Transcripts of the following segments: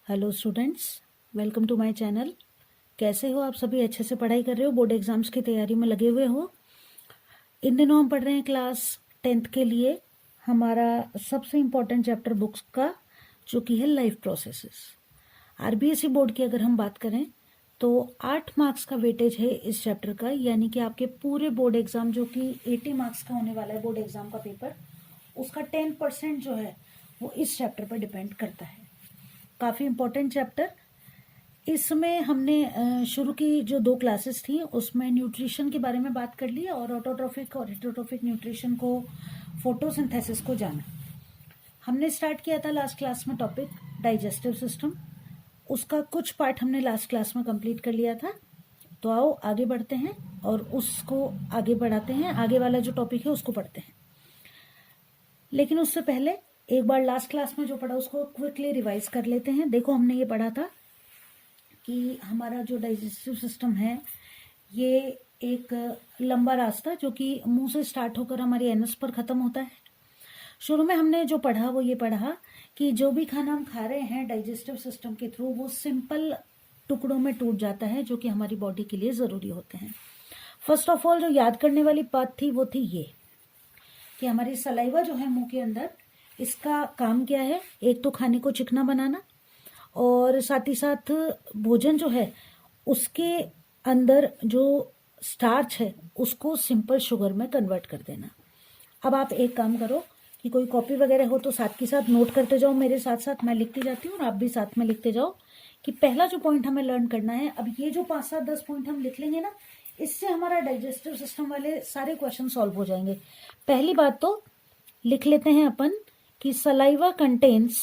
Hello students, welcome to my channel. कैसे हो आप सभी? अच्छे से पढ़ाई कर रहे हो? बोर्ड एग्जाम्स की तैयारी में लगे हुए हो? इन दिनों हम पढ़ रहे हैं क्लास 10th के लिए हमारा सबसे इम्पोर्टेंट चैप्टर बुक्स का, जो कि है लाइफ प्रोसेसेस। आरबीएसई बोर्ड की अगर हम बात करें तो 8 मार्क्स का वेटेज है इस चैप्टर का, यानी कि आपके पूरे बोर्ड एग्जाम जो कि 80 मार्क्स का होने वाला है बोर्ड एग्जाम का पेपर, उसका 10% जो है वो इस चैप्टर पर डिपेंड करता है। काफ़ी इम्पोर्टेंट चैप्टर। इसमें हमने शुरू की जो 2 क्लासेस थी उसमें न्यूट्रिशन के बारे में बात कर ली और ऑटोट्रोफिक और हेटरोट्रोफिक न्यूट्रिशन को, फोटोसिंथेसिस को जाना। हमने स्टार्ट किया था लास्ट क्लास में टॉपिक डाइजेस्टिव सिस्टम, उसका कुछ पार्ट हमने लास्ट क्लास में कंप्लीट कर लिया था। तो आओ आगे बढ़ते हैं और उसको आगे बढ़ाते हैं, आगे वाला जो टॉपिक है उसको पढ़ते हैं। लेकिन उससे पहले एक बार लास्ट क्लास में जो पढ़ा उसको क्विकली रिवाइज कर लेते हैं। देखो, हमने ये पढ़ा था कि हमारा जो डाइजेस्टिव सिस्टम है ये एक लंबा रास्ता जो कि मुंह से स्टार्ट होकर हमारी एनस पर खत्म होता है। शुरू में हमने जो पढ़ा वो ये पढ़ा कि जो भी खाना हम खा रहे हैं डाइजेस्टिव सिस्टम के थ्रू वो सिंपल टुकड़ों में टूट जाता है, जो कि हमारी बॉडी के लिए ज़रूरी होते हैं। फर्स्ट ऑफ ऑल जो याद करने वाली बात थी वो थी ये कि हमारी सलाइवा जो है मुंह के अंदर, इसका काम क्या है? एक तो खाने को चिकना बनाना और साथ ही साथ भोजन जो है उसके अंदर जो स्टार्च है उसको सिंपल शुगर में कन्वर्ट कर देना। अब आप एक काम करो कि कोई कॉपी वगैरह हो तो साथ के साथ नोट करते जाओ, मेरे साथ साथ मैं लिखती जाती हूँ और आप भी साथ में लिखते जाओ कि पहला जो पॉइंट हमें लर्न करना है। अब ये जो 5, 7, 10 पॉइंट हम लिख लेंगे ना, इससे हमारा डाइजेस्टिव सिस्टम वाले सारे क्वेश्चन सॉल्व हो जाएंगे। पहली बात तो लिख लेते हैं अपन कि सलाइवा कंटेन्स,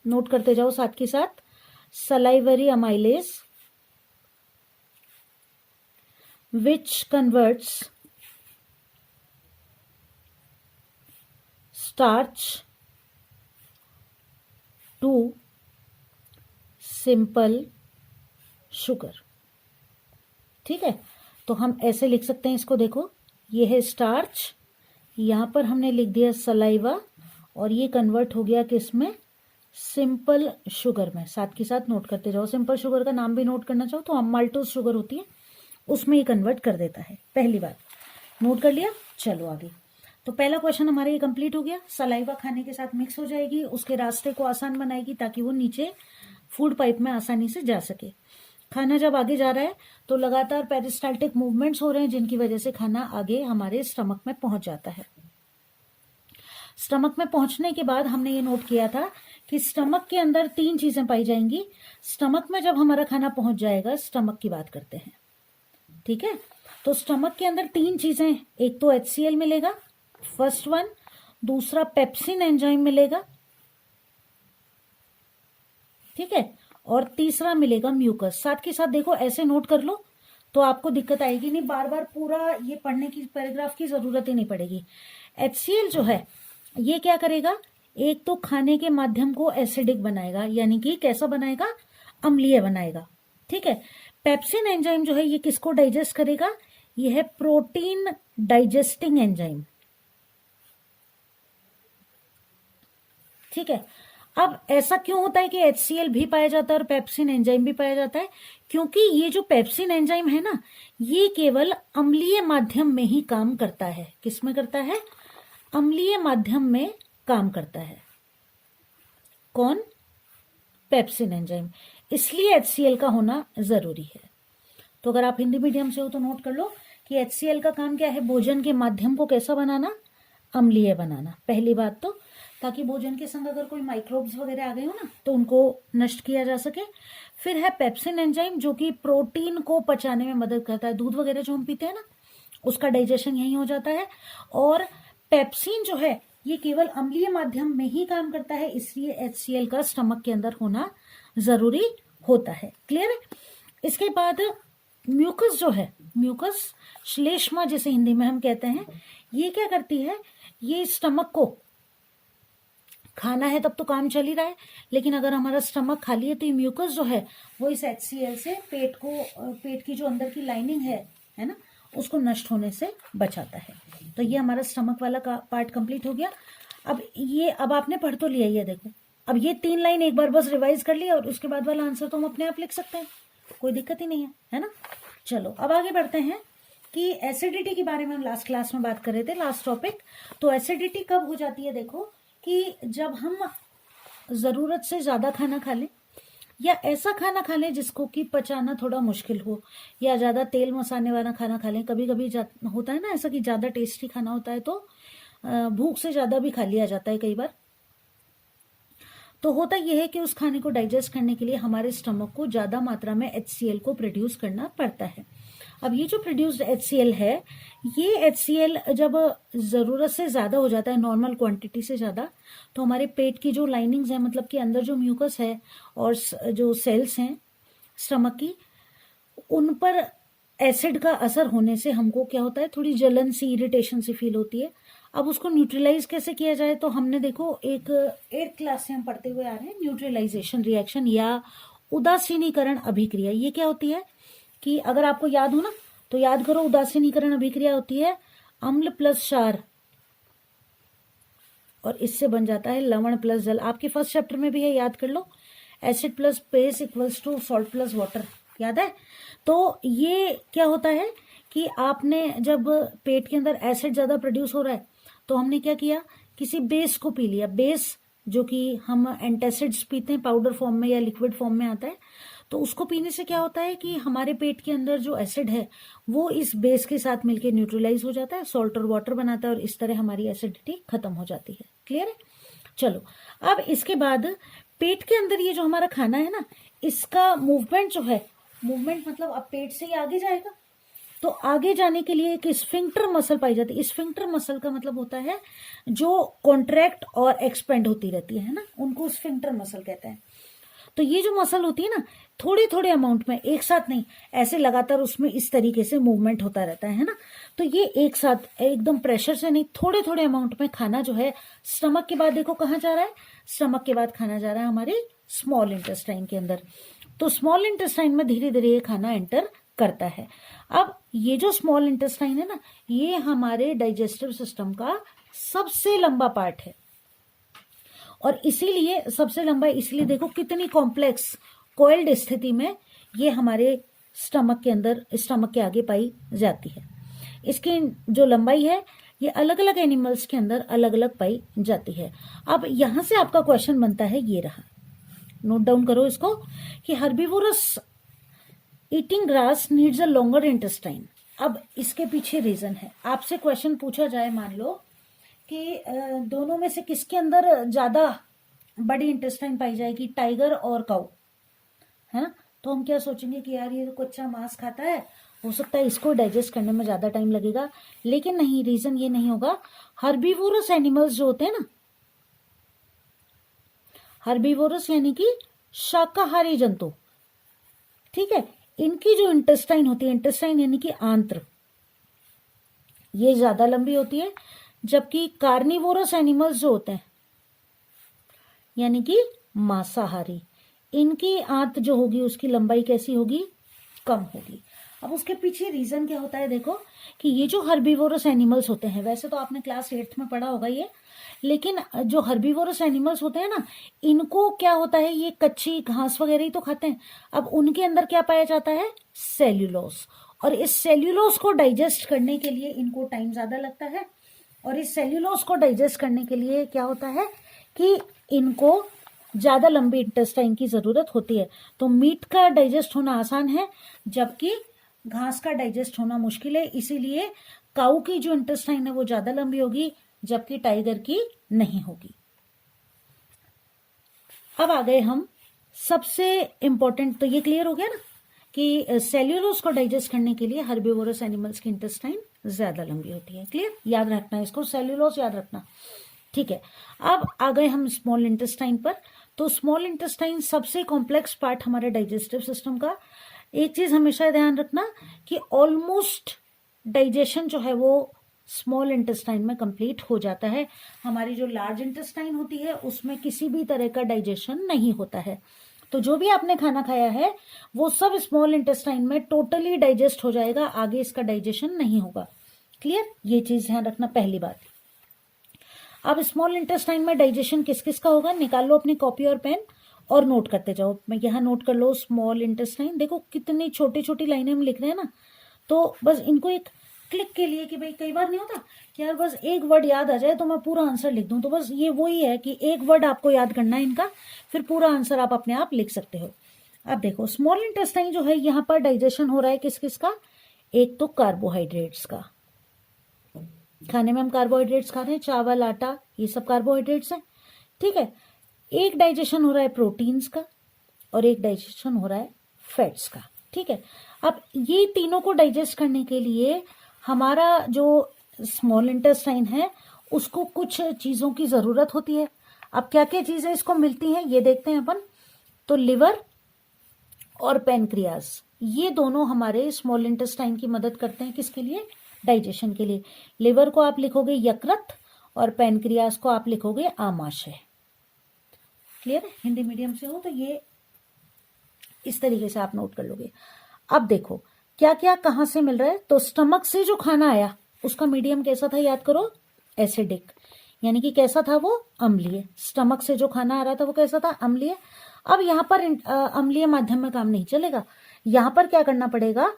नोट करते जाओ साथ के साथ, salivary amylase which converts starch to simple sugar। ठीक है, तो हम ऐसे लिख सकते हैं इसको। देखो, ये है स्टार्च, यहां पर हमने लिख दिया सलाइवा और ये कन्वर्ट हो गया किसमें? सिंपल शुगर में। साथ के साथ नोट करते जाओ। सिंपल शुगर का नाम भी नोट करना चाहो तो अमाल्टोज शुगर होती है, उसमें ही कन्वर्ट कर देता है। पहली बात नोट कर लिया। चलो आगे। तो पहला क्वेश्चन हमारा ये कंप्लीट हो गया। सलाइवा खाने के साथ मिक्स हो जाएगी, उसके रास्ते को आसान बनाएगी ताकि वो नीचे फूड पाइप में आसानी से जा सके। खाना जब आगे जा रहा है तो लगातार पेरिस्टाल्टिक मूवमेंट्स हो रहे हैं, जिनकी वजह से खाना आगे हमारे स्टमक में पहुंच जाता है। स्टमक में पहुंचने के बाद हमने ये नोट किया था कि स्टमक के अंदर 3 चीजें पाई जाएंगी। स्टमक में जब हमारा खाना पहुंच जाएगा, स्टमक की बात करते हैं, ठीक है? तो स्टमक के अंदर 3 चीजें, एक तो HCl मिलेगा, फर्स्ट वन, दूसरा पेप्सिन एंजाइम मिलेगा, ठीक है, और तीसरा मिलेगा म्यूकस। साथ के साथ देखो, ऐसे नोट कर लो तो आपको दिक्कत आएगी नहीं, बार बार पूरा ये पढ़ने की, पैराग्राफ की जरूरत ही नहीं पड़ेगी। HCl जो है ये क्या करेगा? एक तो खाने के माध्यम को एसिडिक बनाएगा, यानी कि कैसा बनाएगा? अम्लीय बनाएगा, ठीक है। पेप्सिन एंजाइम जो है ये किसको डाइजेस्ट करेगा? ये है प्रोटीन डाइजेस्टिंग एंजाइम, ठीक है। अब ऐसा क्यों होता है कि HCl भी पाया जाता है और पेप्सिन एंजाइम भी पाया जाता है? क्योंकि ये जो पेप्सिन एंजाइम है ना, ये केवल अम्लीय माध्यम में ही काम करता है। किस में करता है? अम्लीय माध्यम में काम करता है। कौन? Pepsin enzyme. इसलिए HCl का होना जरूरी है। तो अगर आप हिंदी मीडियम से हो तो नोट कर लो कि HCl का काम क्या है? भोजन के माध्यम को कैसा बनाना? अम्लीय बनाना। पहली बात तो, ताकि भोजन के संग अगर कोई माइक्रोब्स वगैरह आ गए हो ना तो उनको नष्ट किया जा सके। फिर है पेप्सिन एंजाइम, जो कि प्रोटीन को पचाने में मदद करता है। दूध वगैरह जो हम पीते हैं ना, उसका डाइजेशन यही हो जाता है। और पेप्सिन जो है ये केवल अम्लीय माध्यम में ही काम करता है, इसलिए HCl का स्टमक के अंदर होना जरूरी होता है। क्लियर है? इसके बाद म्यूकस जो है, म्यूकस श्लेष्मा जिसे हिंदी में हम कहते हैं, ये क्या करती है? ये स्टमक को, खाना है तब तो काम चल ही रहा है, लेकिन अगर हमारा स्टमक खाली है तो ये म्यूकस जो है वो इस HCl से पेट को, पेट की जो अंदर की लाइनिंग है ना, उसको नष्ट होने से बचाता है। तो ये हमारा स्टमक वाला का पार्ट कंप्लीट हो गया। अब आपने पढ़ तो लिया, ये देखो, अब ये 3 लाइन एक बार बस रिवाइज कर लिया और उसके बाद वाला आंसर तो हम अपने आप लिख सकते हैं, कोई दिक्कत ही नहीं है ना। चलो अब आगे बढ़ते हैं कि एसिडिटी के बारे में हम लास्ट क्लास में बात कर रहे थे, लास्ट टॉपिक। तो एसिडिटी कब हो जाती है, देखो कि जब हम जरूरत से ज्यादा खाना खा लें या ऐसा खाना खा लें जिसको कि पचाना थोड़ा मुश्किल हो, या ज्यादा तेल मसाले वाला खाना खा लें। कभी कभी होता है ना ऐसा कि ज्यादा टेस्टी खाना होता है तो भूख से ज्यादा भी खा लिया जाता है कई बार। तो होता यह है कि उस खाने को डाइजेस्ट करने के लिए हमारे स्टमक को ज्यादा मात्रा में HCl को प्रोड्यूस करना पड़ता है। अब ये जो प्रोड्यूस्ड HCl है, ये HCl जब जरूरत से ज्यादा हो जाता है, नॉर्मल क्वांटिटी से ज्यादा, तो हमारे पेट की जो लाइनिंग्स है, मतलब कि अंदर जो म्यूकस है और जो सेल्स हैं स्टमक की, उन पर एसिड का असर होने से हमको क्या होता है, थोड़ी जलन सी, इरिटेशन सी फील होती है। अब उसको न्यूट्रलाइज कैसे किया जाए, तो हमने देखो एक 8th क्लास से हम पढ़ते हुए आ रहे हैं न्यूट्रलाइजेशन रिएक्शन या उदासीनीकरण अभिक्रिया। ये क्या होती है कि अगर आपको याद हो ना तो याद करो, उदासीनीकरण अभिक्रिया होती है अम्ल प्लस क्षार और इससे बन जाता है लवण प्लस जल। आपके फर्स्ट चैप्टर में भी है, याद कर लो, acid plus base equals to salt plus water, याद है। तो ये क्या होता है कि आपने जब पेट के अंदर एसिड ज्यादा प्रोड्यूस हो रहा है तो हमने क्या किया, किसी बेस को पी लिया। बेस जो कि हम एंटासिड्स पीते हैं पाउडर फॉर्म में या लिक्विड फॉर्म में आता है, तो उसको पीने से क्या होता है कि हमारे पेट के अंदर जो एसिड है वो इस बेस के साथ मिलकर न्यूट्रलाइज हो जाता है, सॉल्ट और वाटर बनाता है और इस तरह हमारी एसिडिटी खत्म हो जाती है। क्लियर है। चलो अब इसके बाद पेट के अंदर ये जो हमारा खाना है ना, इसका मूवमेंट जो है, मूवमेंट मतलब अब पेट से ही आगे जाएगा, तो आगे जाने के लिए एक स्फिंक्टर मसल पाई जाती है। स्फिंक्टर मसल का मतलब होता है जो कॉन्ट्रैक्ट और एक्सपेंड होती रहती है ना, उनको स्फिंक्टर मसल कहते हैं। तो ये जो मसल होती है ना, थोड़े थोड़े अमाउंट में, एक साथ नहीं, ऐसे लगातार उसमें इस तरीके से मूवमेंट होता रहता है ना। तो ये एक साथ एकदम प्रेशर से नहीं, थोड़े थोड़े अमाउंट में खाना जो है स्टमक के बाद, देखो कहाँ जा रहा है, स्टमक के बाद खाना जा रहा है हमारे स्मॉल इंटेस्टाइन के अंदर। तो स्मॉल इंटेस्टाइन में धीरे धीरे ये खाना एंटर करता है। अब ये जो स्मॉल इंटेस्टाइन है ना, ये हमारे डाइजेस्टिव सिस्टम का सबसे लंबा पार्ट है और इसीलिए सबसे लंबा, इसलिए देखो कितनी कॉम्प्लेक्स कोइल्ड स्थिति में ये हमारे स्टमक के अंदर, स्टमक के आगे पाई जाती है। इसकी जो लंबाई है ये अलग अलग एनिमल्स के अंदर अलग अलग पाई जाती है। अब यहां से आपका क्वेश्चन बनता है, ये रहा, नोट डाउन करो इसको, कि herbivorous eating grass needs a longer intestine. अब इसके पीछे रीजन है। आपसे क्वेश्चन पूछा जाए, मान लो कि दोनों में से किसके अंदर ज्यादा बड़ी इंटेस्टाइन पाई जाएगी, टाइगर और काऊ, है ना। तो हम क्या सोचेंगे कि यार ये तो कच्चा मांस खाता है, हो सकता है इसको डाइजेस्ट करने में ज्यादा टाइम लगेगा, लेकिन नहीं, रीजन ये नहीं होगा। हर्बीवोरस एनिमल्स जो होते हैं ना, हर्बीवोरस यानी कि शाकाहारी जंतु, ठीक है, इनकी जो इंटेस्टाइन होती है, इंटेस्टाइन यानी कि आंत्र, ये ज्यादा लंबी होती है, जबकि कार्निवोरस एनिमल्स जो होते हैं यानी कि मांसाहारी, इनकी आंत जो होगी उसकी लंबाई कैसी होगी, कम होगी। अब उसके पीछे रीजन क्या होता है, देखो कि ये जो हर्बीवोरस एनिमल्स होते हैं, वैसे तो आपने क्लास 8th में पढ़ा होगा ये, लेकिन जो हर्बीवोरस एनिमल्स होते हैं ना, इनको क्या होता है, ये कच्ची घास वगैरह ही तो खाते हैं। अब उनके अंदर क्या पाया जाता है, सेल्यूलोस, और इस सेल्यूलोस को डाइजेस्ट करने के लिए इनको टाइम ज्यादा लगता है, और इस सेल्यूलोस को डाइजेस्ट करने के लिए क्या होता है कि इनको ज्यादा लंबी इंटेस्टाइन की जरूरत होती है। तो मीट का डाइजेस्ट होना आसान है जबकि घास का डाइजेस्ट होना मुश्किल है, इसीलिए काऊ की जो इंटेस्टाइन है वो ज्यादा लंबी होगी जबकि टाइगर की नहीं होगी। अब आ गए हम सबसे इंपॉर्टेंट, तो ये क्लियर हो गया ना कि सेल्यूलोस को डाइजेस्ट करने के लिए हर्बीवोरस एनिमल्स की इंटेस्टाइन ज्यादा लंबी होती है। क्लियर, याद रखना इसको, सेल्यूलोस याद रखना, ठीक है। अब आ गए हम स्मॉल इंटेस्टाइन पर। तो स्मॉल इंटेस्टाइन सबसे कॉम्प्लेक्स पार्ट हमारे डाइजेस्टिव सिस्टम का। एक चीज हमेशा ध्यान रखना कि ऑलमोस्ट डाइजेशन जो है वो स्मॉल इंटेस्टाइन में कंप्लीट हो जाता है। हमारी जो लार्ज इंटेस्टाइन होती है उसमें किसी भी तरह का डाइजेशन नहीं होता है। तो जो भी आपने खाना खाया है वो सब स्मॉल इंटेस्टाइन में टोटली डाइजेस्ट हो जाएगा, आगे इसका डाइजेशन नहीं होगा। क्लियर, ये चीज ध्यान रखना, पहली बात। अब स्मॉल इंटेस्टाइन में डाइजेशन किस किस का होगा, निकाल लो अपनी कॉपी और पेन और नोट करते जाओ। मैं यहाँ नोट कर लो स्मॉल इंटेस्टाइन। देखो कितनी छोटी छोटी लाइनें हम लिख रहे हैं ना, तो बस इनको एक क्लिक के लिए कि भाई कई बार नहीं होता कि यार बस एक वर्ड याद आ जाए तो मैं पूरा आंसर लिख दूं, तो बस ये वही है कि एक वर्ड आपको याद करना है इनका, फिर पूरा आंसर आप अपने आप लिख सकते हो। अब देखो स्मॉल इंटेस्टाइन जो है यहाँ पर डाइजेशन हो रहा है किस किस का, एक तो कार्बोहाइड्रेट्स का, खाने में हम कार्बोहाइड्रेट्स खा रहे हैं, चावल आटा ये सब कार्बोहाइड्रेट्स है, ठीक है। एक डाइजेशन हो रहा है प्रोटीन्स का और एक डाइजेशन हो रहा है फैट्स का, ठीक है। अब ये तीनों को डाइजेस्ट करने के लिए हमारा जो स्मॉल इंटेस्टाइन है उसको कुछ चीजों की जरूरत होती है। अब क्या क्या चीजें इसको मिलती हैं ये देखते हैं अपन। तो लिवर और पैनक्रियाज ये दोनों हमारे स्मॉल इंटेस्टाइन की मदद करते हैं किसके लिए, डाइजेशन के लिए। लिवर को आप लिखोगे यकृत और पैनक्रियाज को आप लिखोगे आमाशय। क्लियर है, हिंदी मीडियम से हो तो ये इस तरीके से आप नोट कर लोगे। अब देखो क्या क्या कहां से मिल रहा है, तो स्टमक से जो खाना आया उसका मीडियम कैसा था याद करो, एसिडिक, यानी कि कैसा था वो, अम्लीय। स्टमक से जो खाना आ रहा था वो कैसा था, अम्लीय। अब यहाँ पर अम्लीय माध्यम में काम नहीं चलेगा, यहाँ पर क्या करना पड़ेगा,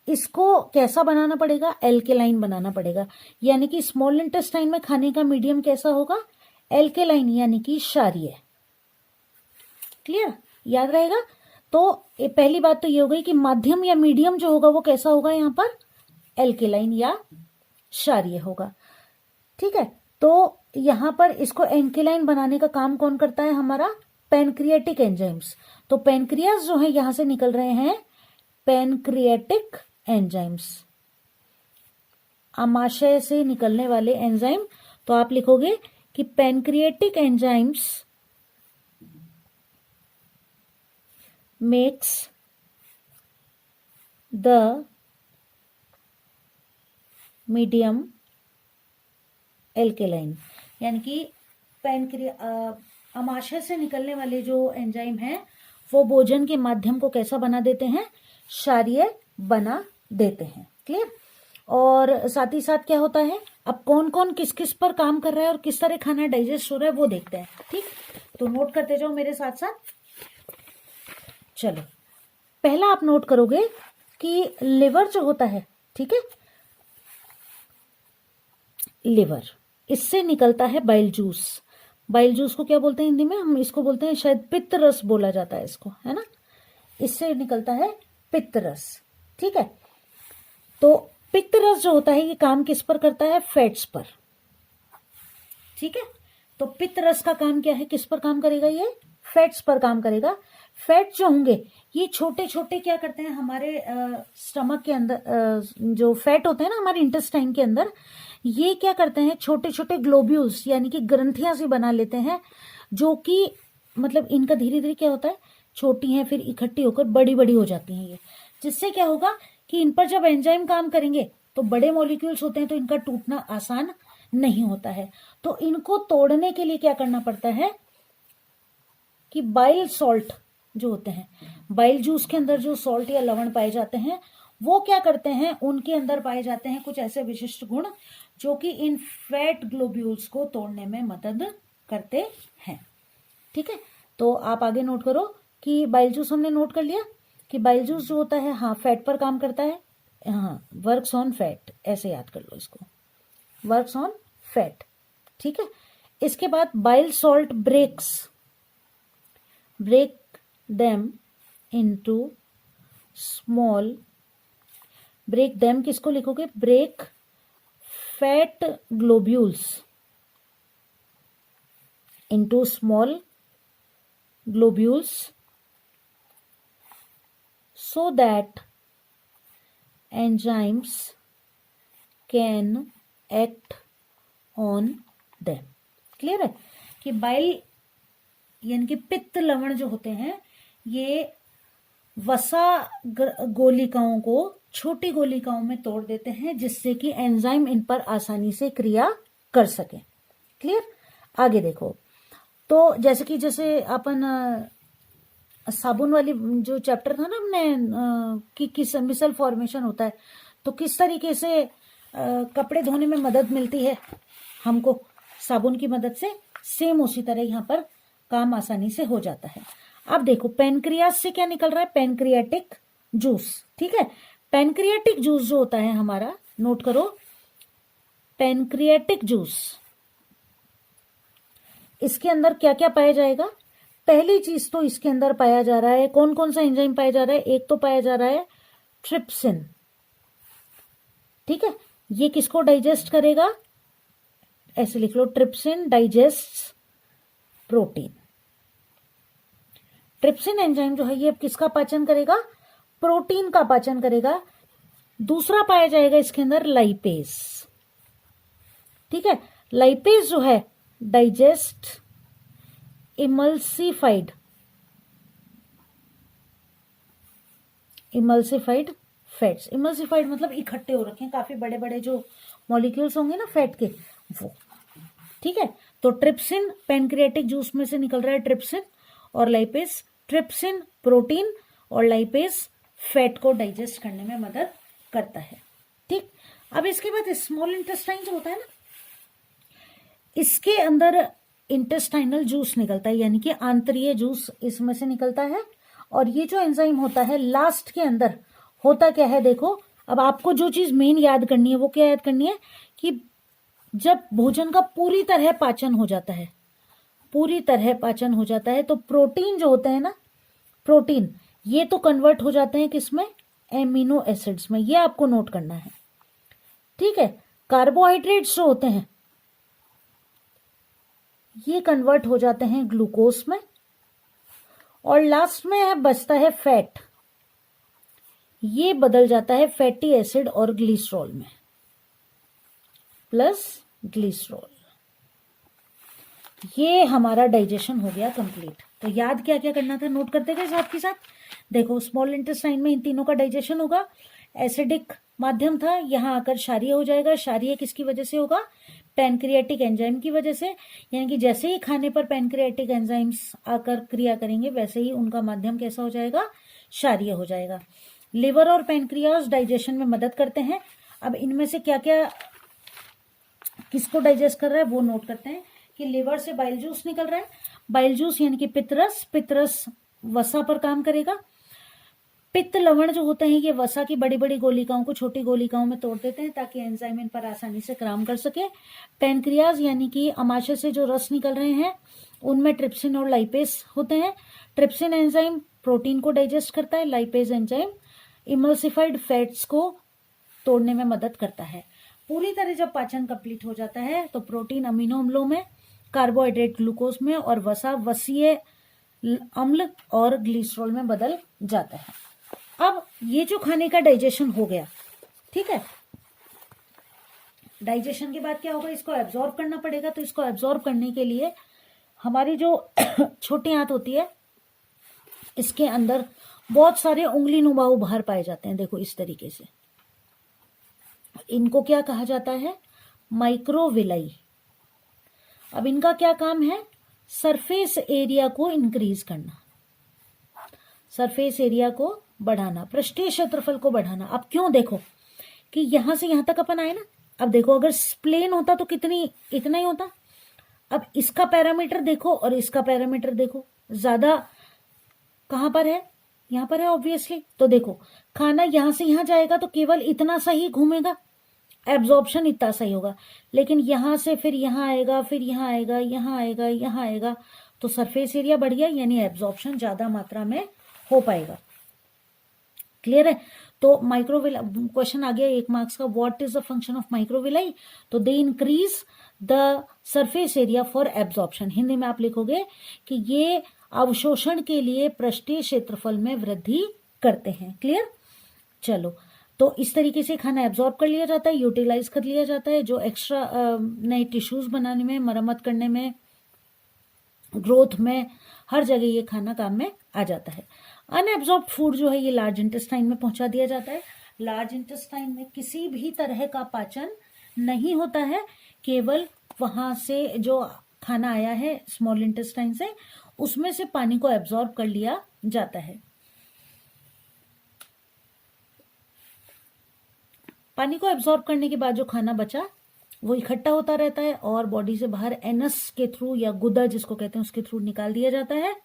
इसको कैसा बनाना पड़ेगा, एल्केलाइन बनाना पड़ेगा। यानी कि स्मॉल इंटेस्टाइन में खाने का मीडियम कैसा होगा, एल्केलाइन यानी कि क्षारीय। क्लियर, याद रहेगा। तो पहली बात तो ये हो गई कि माध्यम या मीडियम जो होगा वो कैसा होगा, यहाँ पर एल्केलाइन या क्षारीय होगा, ठीक है। तो यहां पर इसको एल्केलाइन बनाने का काम कौन करता है, हमारा पैनक्रियाटिक एंजाइम्स। तो पैनक्रियाज जो है यहां से निकल रहे हैं पैनक्रियाटिक एंजाइम्स, आमाशय से निकलने वाले एंजाइम। तो आप लिखोगे कि pancreatic enzymes makes the medium alkaline, यानी कि आमाशय से निकलने वाले जो एंजाइम हैं वो भोजन के माध्यम को कैसा बना देते हैं, क्षारीय बना देते हैं। क्लियर। और साथ ही साथ क्या होता है, अब कौन कौन किस किस पर काम कर रहा है और किस तरह खाना डाइजेस्ट हो रहा है वो देखते हैं, ठीक। तो नोट करते जाओ मेरे साथ साथ। चलो पहला आप नोट करोगे कि लिवर जो होता है, ठीक है, लिवर, इससे निकलता है बाइल जूस। बाइल जूस को क्या बोलते हैं हिंदी में, हम इसको बोलते हैं शायद पित्त रस बोला जाता है इसको, है ना। इससे निकलता है पित्त रस, ठीक है। तो पित्त रस जो होता है ये काम किस पर करता है, फैट्स पर, ठीक है। तो पित्त रस का काम क्या है, किस पर काम करेगा, ये फैट्स पर काम करेगा। फैट जो होंगे ये छोटे छोटे क्या करते हैं, हमारे स्टमक के अंदर जो फैट होते हैं ना हमारे इंटेस्टाइन के अंदर, ये क्या करते हैं, छोटे छोटे ग्लोब्यूल्स यानी कि ग्रंथियां सी बना लेते हैं, जो कि मतलब इनका धीरे धीरे क्या होता है, छोटी हैं फिर इकट्ठी होकर बड़ी बड़ी हो जाती हैं ये, जिससे क्या होगा कि इन पर जब एंजाइम काम करेंगे तो बड़े मॉलिक्यूल्स होते हैं तो इनका टूटना आसान नहीं होता है। तो इनको तोड़ने के लिए क्या करना पड़ता है कि बाइल सॉल्ट जो होते हैं, बाइल जूस के अंदर जो सॉल्ट या लवण पाए जाते हैं वो क्या करते हैं, उनके अंदर पाए जाते हैं कुछ ऐसे विशिष्ट गुण जो कि इन फैट ग्लोब्यूल्स को तोड़ने में मदद करते हैं, ठीक है। तो आप आगे नोट करो कि बाइल जूस हमने नोट कर लिया कि बाइल जूस जो होता है हाँ फैट पर काम करता है, हाँ वर्क्स ऑन फैट, ऐसे याद कर लो इसको, वर्क्स ऑन फैट, ठीक है। इसके बाद bile salt break them into small, break them किसको लिखोगे, break fat globules into small globules so that enzymes can act on them। Clear है कि बाइल यानी कि पित्त लवण जो होते हैं ये वसा गोलिकाओं को छोटी गोलिकाओं में तोड़ देते हैं, जिससे कि एंजाइम इन पर आसानी से क्रिया कर सके। क्लियर। आगे देखो, तो जैसे अपन साबुन वाली जो चैप्टर था ना हमने कि किस मिसल फॉर्मेशन होता है, तो किस तरीके से कपड़े धोने में मदद मिलती है हमको, साबुन की मदद से सेम उसी तरह यहाँ पर काम आसानी से हो जाता है। अब देखो पैनक्रियास से क्या निकल रहा है, पैनक्रियाटिक जूस। ठीक है, पैनक्रियाटिक जूस जो होता है हमारा, नोट करो, पैनक्रियाटिक जूस, इसके अंदर क्या क्या पाया जाएगा। पहली चीज तो इसके अंदर पाया जा रहा है, कौन कौन सा एंजाइम पाया जा रहा है, एक तो पाया जा रहा है ट्रिप्सिन। ठीक है, ये किसको डाइजेस्ट करेगा, ऐसे लिख लो, trypsin digest protein. Trypsin enzyme जो है ये किसका पाचन करेगा, प्रोटीन का पाचन करेगा। दूसरा पाया जाएगा इसके अंदर लाइपेज। ठीक है, लाइपेज जो है डाइजेस्ट इमल्सिफाइड फैट्स। इमल्सिफाइड मतलब इकट्ठे हो रखे हैं, काफी बड़े बड़े जो मॉलिक्यूल्स होंगे ना फैट के, वो। ठीक है, तो ट्रिप्सिन पैनक्रियाटिक जूस में से निकल रहा है, ट्रिप्सिन और लाइपेज। ट्रिप्सिन प्रोटीन और लाइपेज फैट को डाइजेस्ट करने में मदद करता है। ठीक, अब इसके बाद स्मॉल इंटेस्टाइन जो होता है ना, इसके अंदर इंटेस्टाइनल जूस निकलता है, यानी कि आंतरीय जूस इसमें से निकलता है। और ये जो एंजाइम होता है लास्ट के अंदर होता क्या है, देखो। अब आपको जो चीज मेन याद करनी है वो क्या याद करनी है, कि जब भोजन का पूरी तरह पाचन हो जाता है, पूरी तरह पाचन हो जाता है, तो प्रोटीन जो होते हैं ना, प्रोटीन ये तो कन्वर्ट हो जाते हैं किसमें, एमिनो एसिड्स में। ये आपको नोट करना है। ठीक है, कार्बोहाइड्रेट्स जो होते हैं ये कन्वर्ट हो जाते हैं ग्लूकोज में, और लास्ट में है बचता है फैट, ये बदल जाता है फैटी एसिड और ग्लिसरॉल में, प्लस ग्लिसरॉल। ये हमारा डाइजेशन हो गया कंप्लीट। तो याद क्या क्या करना था, नोट करते गए साथ के साथ। देखो, स्मॉल इंटेस्टाइन में इन तीनों का डाइजेशन होगा, एसिडिक माध्यम था, यहां आकर क्षारीय हो जाएगा। क्षारीय किसकी वजह से होगा, पैनक्रियाटिक एंजाइम की वजह से, यानी कि जैसे ही खाने पर पैनक्रियाटिक एंजाइम्स आकर क्रिया करेंगे वैसे ही उनका माध्यम कैसा हो जाएगा, क्षारीय हो जाएगा। लिवर और पैनक्रियास डाइजेशन में मदद करते हैं। अब इनमें से क्या क्या किसको डाइजेस्ट कर रहा है वो नोट करते हैं, कि लिवर से बाइल जूस निकल रहा है। बाइल जूस यानी कि पित्तरस, पित्तरस वसा पर काम करेगा। पित्त लवण जो होते हैं ये वसा की बड़ी बड़ी गोलिकाओं को छोटी गोलिकाओं में तोड़ देते हैं ताकि एंजाइम इन पर आसानी से काम कर सके। पैनक्रियाज यानी कि अमाशय से जो रस निकल रहे हैं उनमें ट्रिप्सिन और लाइपेज होते हैं। ट्रिप्सिन एंजाइम प्रोटीन को डाइजेस्ट करता है, लाइपेज एंजाइम इमल्सिफाइड फैट्स को तोड़ने में मदद करता है। पूरी तरह जब पाचन कंप्लीट हो जाता है तो प्रोटीन अमीनो अम्लों में, कार्बोहाइड्रेट ग्लूकोज में, और वसा वसीय अम्ल और ग्लिसरॉल में बदल जाता है। अब ये जो खाने का डाइजेशन हो गया, ठीक है, डाइजेशन के बाद क्या होगा, इसको एब्जॉर्ब करना पड़ेगा। तो इसको एब्जॉर्ब करने के लिए हमारी जो छोटी आंत होती है इसके अंदर बहुत सारे उंगली नुमा उभार पाए जाते हैं। देखो इस तरीके से, इनको क्या कहा जाता है, माइक्रोविलाई। अब इनका क्या काम है, सरफेस एरिया को इंक्रीज करना, सरफेस एरिया को बढ़ाना, पृष्ठीय क्षेत्रफल को बढ़ाना। अब क्यों, देखो कि यहां से यहां तक अपन आए ना, अब देखो अगर प्लेन होता तो इतना ही होता। अब इसका पैरामीटर देखो और इसका पैरामीटर देखो, ज्यादा कहां पर है, यहां पर है ऑब्वियसली। तो देखो खाना यहां से यहां जाएगा तो केवल इतना सा ही घूमेगा, एब्जॉर्प्शन इतना सही होगा। लेकिन यहां से फिर यहां आएगा, फिर यहां आएगा, यहां आएगा, यहां आएगा, तो सरफेस एरिया बढ़ गया, यानी एब्जॉर्प्शन ज्यादा मात्रा में हो पाएगा। क्लियर है। तो माइक्रोविलाई, क्वेश्चन आ गया 1 मार्क्स का, what is the function of microvilli. तो they increase the surface area for absorption. Hindi में आप लिखोगे कि ये अवशोषण के लिए पृष्ठीय क्षेत्रफल में वृद्धि करते हैं। क्लियर। चलो, तो इस तरीके से खाना एब्जॉर्ब कर लिया जाता है, यूटिलाइज कर लिया जाता है, जो एक्स्ट्रा नए टिश्यूज बनाने में, मरम्मत करने में, ग्रोथ में, हर जगह ये खाना काम में आ जाता है। अनएब्जॉर्ब फूड जो है ये लार्ज इंटेस्टाइन में पहुंचा दिया जाता है। लार्ज इंटेस्टाइन में किसी भी तरह का पाचन नहीं होता है, केवल वहां से जो खाना आया है स्मॉल इंटेस्टाइन से, उसमें से पानी को एब्जॉर्ब कर लिया जाता है। पानी को एब्जॉर्ब करने के बाद जो खाना बचा वो इकट्ठा होता रहता है और बॉडी से बाहर एनस के थ्रू या गुदा जिसको कहते हैं उसके थ्रू निकाल दिया जाता है।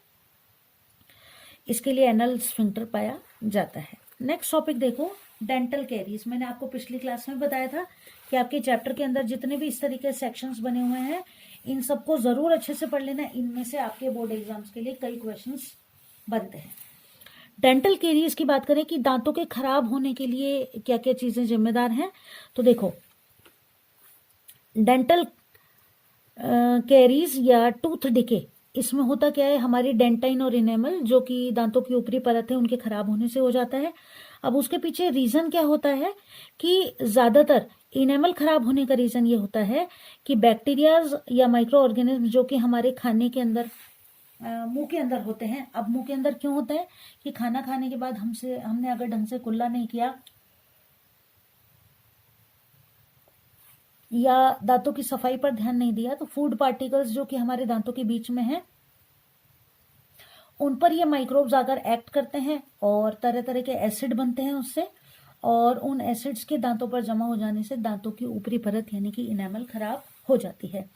इसके लिए एनल स्फिंक्टर पाया जाता है। नेक्स्ट टॉपिक देखो, डेंटल कैरीज। मैंने आपको पिछली क्लास में बताया था कि आपके चैप्टर के अंदर जितने भी इस तरीके सेक्शंस बने हुए हैं इन सबको जरूर अच्छे से पढ़ लेना। इनमें से आपके बोर्ड एग्जाम्स के लिए कई क्वेश्चंस बनते हैं। डेंटल कैरीज की बात करें कि दांतों के खराब होने के लिए क्या क्या चीजें जिम्मेदार हैं, तो देखो डेंटल कैरीज या टूथ डिके, इसमें होता क्या है, हमारी डेंटाइन और इनेमल जो कि दांतों की ऊपरी परत है उनके खराब होने से हो जाता है। अब उसके पीछे रीजन क्या होता है कि ज्यादातर इनेमल खराब होने का रीजन ये होता है कि बैक्टीरियाज या माइक्रो ऑर्गेनिज्म जो कि हमारे खाने के अंदर मुंह के अंदर होते हैं। अब मुंह के अंदर क्यों होता है कि खाना खाने के बाद हमने अगर ढंग से कुल्ला नहीं किया या दांतों की सफाई पर ध्यान नहीं दिया तो फूड पार्टिकल्स जो कि हमारे दांतों के बीच में हैं उन पर ये माइक्रोब्स आकर एक्ट करते हैं और तरह तरह के एसिड बनते हैं उससे, और उन एसिड्स के दांतों पर जमा हो जाने से दांतों की ऊपरी परत यानी कि इनेमल खराब हो जाती है।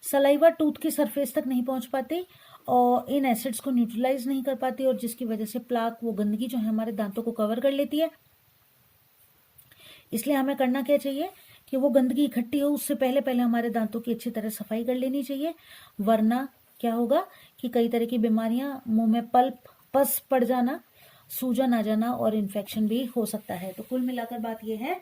सलाइवा टूथ की सरफेस तक नहीं पहुंच पाती और इन एसिड्स को न्यूट्रलाइज नहीं कर पाती और जिसकी वजह से प्लाक, वो गंदगी जो है हमारे दांतों को कवर कर लेती है। इसलिए हमें करना क्या चाहिए कि वो गंदगी इकट्ठी हो उससे पहले पहले हमारे दांतों की अच्छी तरह सफाई कर लेनी चाहिए, वरना क्या होगा कि कई तरह की बीमारियां, मुंह में पस पड़ जाना, सूजन आ जाना और इन्फेक्शन भी हो सकता है। तो कुल मिलाकर बात यह है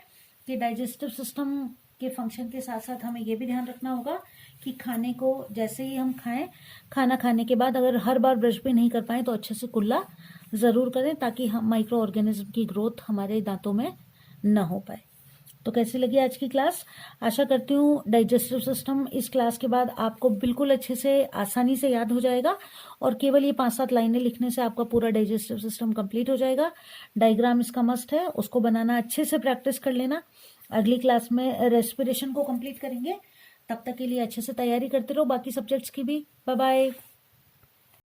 कि डाइजेस्टिव सिस्टम के फंक्शन के साथ साथ हमें यह भी ध्यान रखना होगा कि खाने को जैसे ही हम खाएं, खाना खाने के बाद अगर हर बार ब्रश भी नहीं कर पाए तो अच्छे से कुल्ला जरूर करें ताकि हम माइक्रो ऑर्गेनिज्म की ग्रोथ हमारे दांतों में न हो पाए। तो कैसी लगी आज की क्लास? आशा करती हूँ डाइजेस्टिव सिस्टम इस क्लास के बाद आपको बिल्कुल अच्छे से आसानी से याद हो जाएगा और केवल ये 5-7 लाइनें लिखने से आपका पूरा डाइजेस्टिव सिस्टम कंप्लीट हो जाएगा। डायग्राम इसका मस्ट है, उसको बनाना अच्छे से प्रैक्टिस कर लेना। अगली क्लास में रेस्पिरेशन को कंप्लीट करेंगे, तब तक के लिए अच्छे से तैयारी करते रहो बाकी सब्जेक्ट्स की भी। Bye bye.